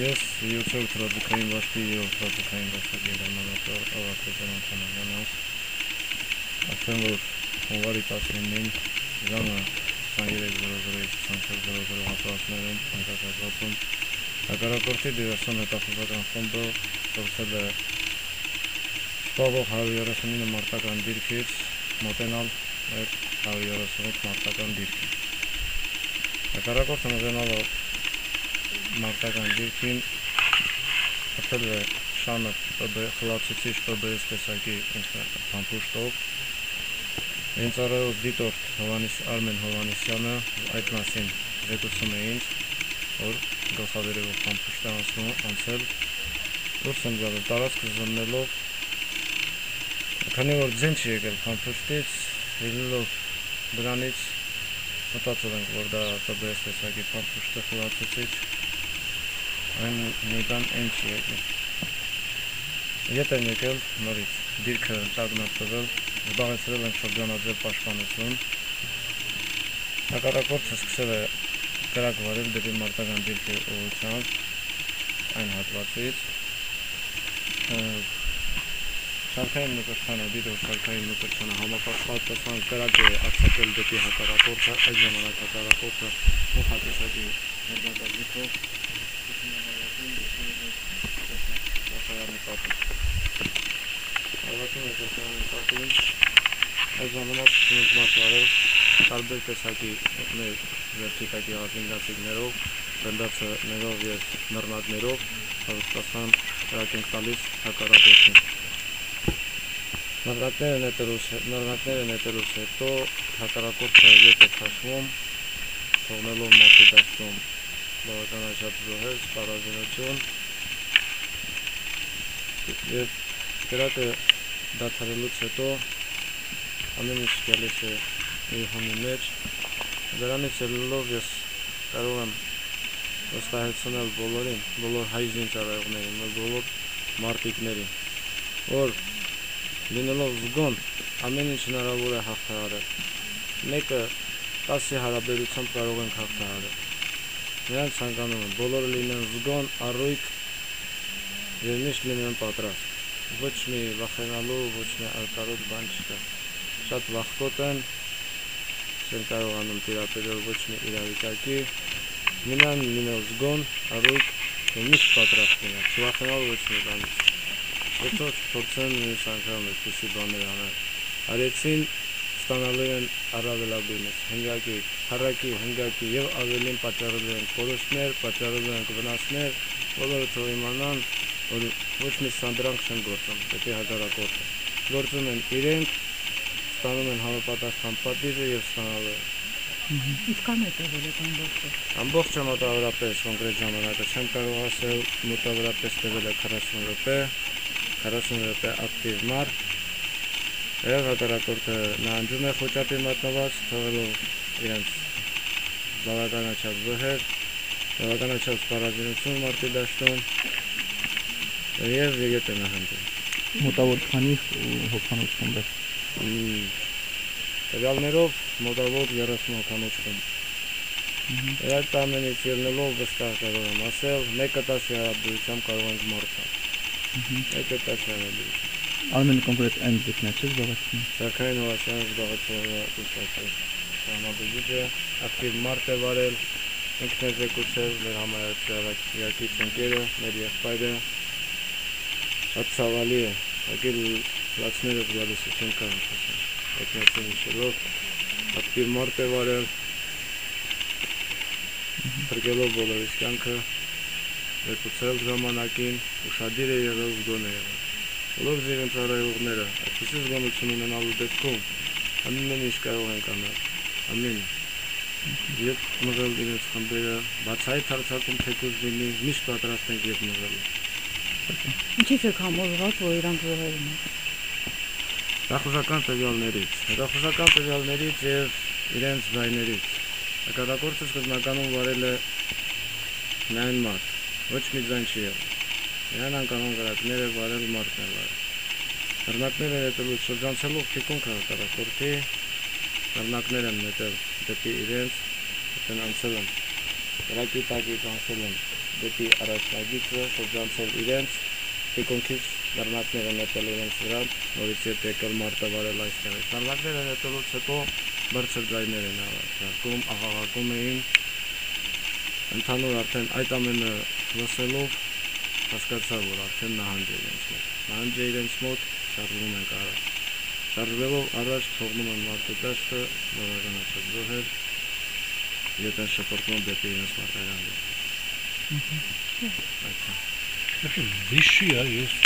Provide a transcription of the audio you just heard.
Ես 7-րդ ռադիկային բաշտի 3-րդ ռադիկային բաշտի գերմանատոր ավակրեջան անթանավյանս ասեմ, որ հունվարի 19-ին ժամը 23:00-ից 24:00 հատվածներում անկասացվածում հակառակորդի դիվերսիոն հետախուզական խումբը փորձել է շփվող 139 մարտական դիրքից մոտենալ մեր 138 մարտական դիրքին։ Հակառակորդը մոտենալով մարտական դիրքին հպել է շանը խլացուցիչ ՊԲՍ տեսակի փամփուշտով։ Ինձ առայոց դիտորդ Արմեն Հովհաննիսյանը այդ մասին զեկուցում է ինձ, որ գլխավերևով փամփուշտ է անցել դուրս եմ գալու տարածքը զննելով, քանի որ ձեն չի եկել փամփուշտից, ելնելով դրանից մտածել ենք, որ դա ՊԲՍ տեսակի փամփուշտ է խլացուցիչ, այն մի բան այն չի եկել։ Ետ են եկել նորից, դիրքը տագնապտվել, զբաղեցրել ենք շրջանաձև պաշտպանություն։ Հակառակորդը սկսել է կրակ վարել դեպի մարտական դիրքի ուղղությամբ այն հատվածից։ Շարքային նկրտչանը, դիտող շարքային նկրտչանը համապատասխան կրակ է արձակել դեպի հակառակորդը, այդ ժամանակ հակառակորդը փոխատեսակի հերձակալիքով այդ ժամանակ նույնմատ վարել տարբեր տեսակի մեր վերջիկակի աղինգացիկներով, բնդացներով և նռնակներով հավստասան կրակ ենք տալիս հակառակորդին։ Նռնակները նետելուց հետո հակառակորդը ետ է քաշվում, թողնելով մարտի դաշտում բավականաչափ զոհեր, սպառազինություն և կրակը դադարելուց հետո ամեն ինչ գալիս է իր հունի մեջ։ Դրանից ելնելով ես կարող եմ վստահեցնել բոլորին, բոլոր հայ զինծառայողներին, բոլոր մարտիկներին, որ լինելով զգոն ամեն ինչ հնարավոր է հաղթահարել։ Մեկը 10-ի հարաբերությամբ կարող ենք հաղթահարել։ Նրանց ցանկանում եմ բոլորը լինեն զգոն, առույգ և միշտ լինեն պատրաստ։ Ոչ մի վախենալու, ոչ մի արկարոտ բան չկա։ Շատ վախկոտ են, չեն կարողանում տիրապետել ոչ մի իրավիճակի, մինան լինել զգոն, առույգ և միշտ պատրաստ լինել, չվախենալ ոչ մի բանից։ Հետո չփորձեն մյուս անգամ այդպիսի բաներ անել։ Արեցին, ստանալու են առավելաբույնս, հնգակի և ավելին պատճառելու են կորուստներ, պատճառելու են վնասներ, բոլորը թող իմանան, որ ոչ մի սանդրանք չեն գործում դեպի հակառակորդը։ Գործում են իրենք, ստանում են համապատասխան պատիժը և ստանալու են։ Ինչքան է տևել այդ ամբողջը։ Ամբողջը մոտավորապես կոնկրետ ժամանակը չեմ կարող ասել, մոտավորապես տևել է 40 րոպե ակտիվ մարտ, և հակառակորդը նահանջում է խոճապի մատնված, թողելով իրենց բավականաչափ զոհեր, բավականաչափ սպառազինություն մարտի դաշտում և ետ է նահանջում։ Մոտավոր քանի հոգանոց խումբ է։ Տվյալներով մոտավոր 30 հոգանոց խումբ։ Այդ ամենից ելնելով վստահ կարող եմ ասել, 1-10-ի հարաբերությամբ կարող ենք մարտալ։ 1-10-ի հարաբերությամբ։ Արմենը կոնկրետ այն ձգն է չէ զբաղեցնում։ Շարքային Հովհաննիսյանը զբաղեցնում է սահմանաբուժիչ է, ակտիվ մարտ է վարել, ինքն է զեկուցել, մեր համայնքից ընկերը, մեր եղբայրը, շատ ցավալի է, ակել լացներս գալիս է, չեմ կարող ասել, այդ մասին հիշելով, ակտիվ մարտ է վարել, փրկելով բոլորիս կյանքը, զեկուցել ժամանակին, ուշադիր է եղել, զգոն է եղել։ Բոլոր զինծառայողները այդպիսի զգոնություն ունենալու դեպքում ամեն ինչ կարող ենք անել, ամեն ինչ։ Ետ մղել իրենց խմբերը, բացահայտ հարձակում թեկուզ լինի, միշտ պատրաստ ենք ետ մղելու։ Ինչից եք համոզված, որ իրանք զոհեր են։ Հետախուզական տվյալներից և իրենց ձայներից։ Հակառակորդը սկզբնականում վարել է միայն մարտ, ոչ մի ձայն չի եղել։ Միայն անկանոն կրակներ է վարել, մարտն է վարել։ Նռնակները նետելուց շրջանցելով թիկունքը հակառակորդի, նռնակներ են մետել դեպի իրենց, այդեն անցել են կրակի տակից, անցել են դեպի առաջնագիծը, շրջանցել իրենց, թիկունքից նռնակները նետել իրենց վրա, նորից ետ եկել մարտավարել այստեղից։ Նռնակները նետելուց հետո բարձր ձայներ են արձակում, աղաղակում էին, ընդհանուր արդեն այդ ամենը լսելով հասկացա, որ արդեն նահանջ է իրենց մոտ, շարժվում ենք առաջ։ Շարժվելով առաջ թողնում են մարտադաշտը, բավականաչափ զոհեր, ետ են շպրտում դեպի իրենց մարտական գծը։ Вещи, а есть.